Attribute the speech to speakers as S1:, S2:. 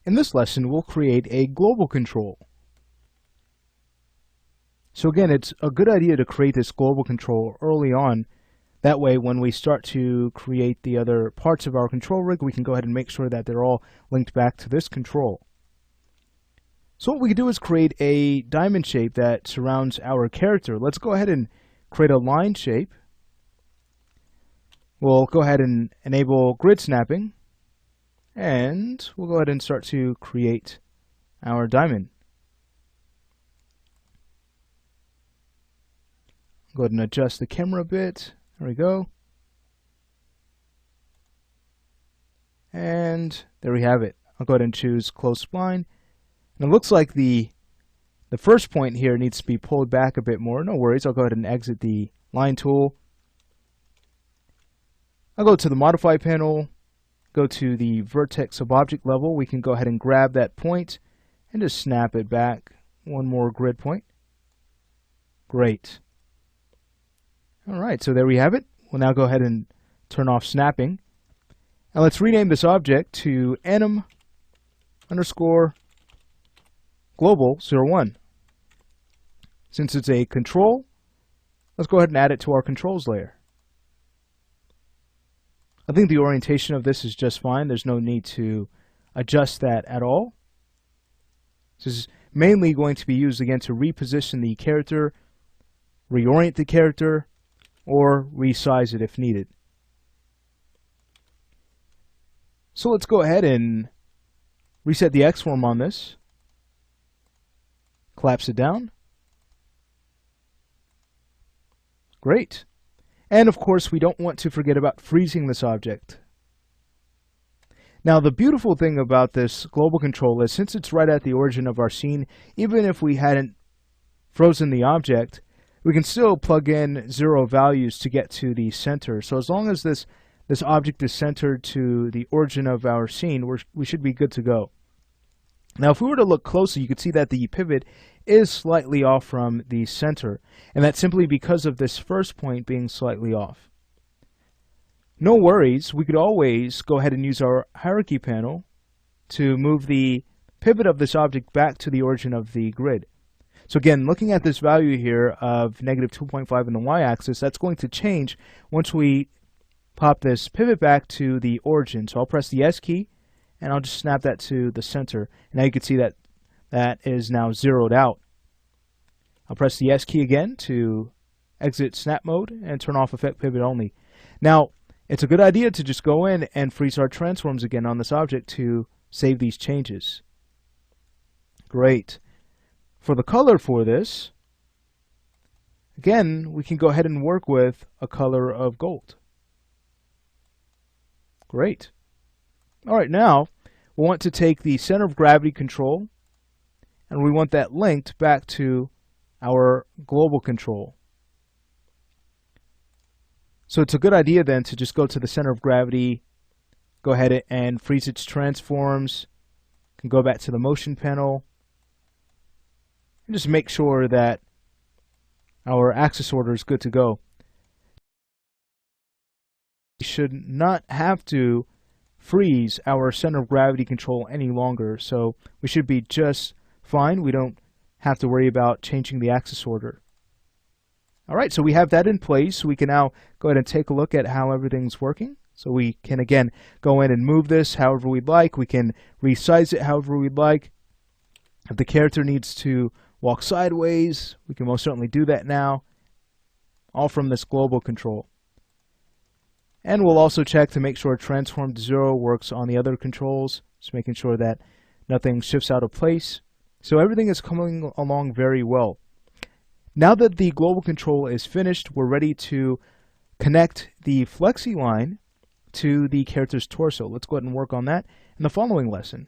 S1: In this lesson, we'll create a global control. So again, it's a good idea to create this global control early on. That way, when we start to create the other parts of our control rig, we can go ahead and make sure that they're all linked back to this control. So what we can do is create a diamond shape that surrounds our character. Let's go ahead and create a line shape. We'll go ahead and enable grid snapping. And we'll go ahead and start to create our diamond. Go ahead and adjust the camera a bit. There we go. And there we have it. I'll go ahead and choose close spline. And it looks like the first point here needs to be pulled back a bit more. No worries. I'll go ahead and exit the line tool. I'll go to the modify panel. Go to the vertex of object level. We can go ahead and grab that point and just snap it back. One more grid point. Great. Alright, so there we have it. We'll now go ahead and turn off snapping. And let's rename this object to anim underscore global 01. Since it's a control, let's go ahead and add it to our controls layer. I think the orientation of this is just fine. There's no need to adjust that at all. This is mainly going to be used again to reposition the character, reorient the character, or resize it if needed. So let's go ahead and reset the X-form on this. Collapse it down. Great. And of course, we don't want to forget about freezing this object. Now, the beautiful thing about this global control is since it's right at the origin of our scene, even if we hadn't frozen the object, we can still plug in 0 values to get to the center. So as long as this object is centered to the origin of our scene, we should be good to go. Now, if we were to look closely, you could see that the pivot is slightly off from the center, and that's simply because of this first point being slightly off. No worries, we could always go ahead and use our hierarchy panel to move the pivot of this object back to the origin of the grid. So again, looking at this value here of -2.5 in the y-axis, that's going to change once we pop this pivot back to the origin. So I'll press the S key, and I'll just snap that to the center. And now you can see that that is now zeroed out. I'll press the S key again to exit snap mode and turn off effect pivot only. Now, it's a good idea to just go in and freeze our transforms again on this object to save these changes. Great. For the color for this, again, we can go ahead and work with a color of gold. Great. All right, now we want to take the center of gravity control and we want that linked back to our global control. So it's a good idea then to just go to the center of gravity, go ahead and freeze its transforms, can go back to the motion panel, and just make sure that our axis order is good to go. We should not have to freeze our center of gravity control any longer, so we should be just fine. We don't have to worry about changing the axis order. Alright, so we have that in place. We can now go ahead and take a look at how everything's working. So we can again go in and move this however we'd like. We can resize it however we'd like. If the character needs to walk sideways, we can most certainly do that now, all from this global control. And we'll also check to make sure transform to 0 works on the other controls, just making sure that nothing shifts out of place. So everything is coming along very well. Now that the global control is finished, we're ready to connect the flexi line to the character's torso. Let's go ahead and work on that in the following lesson.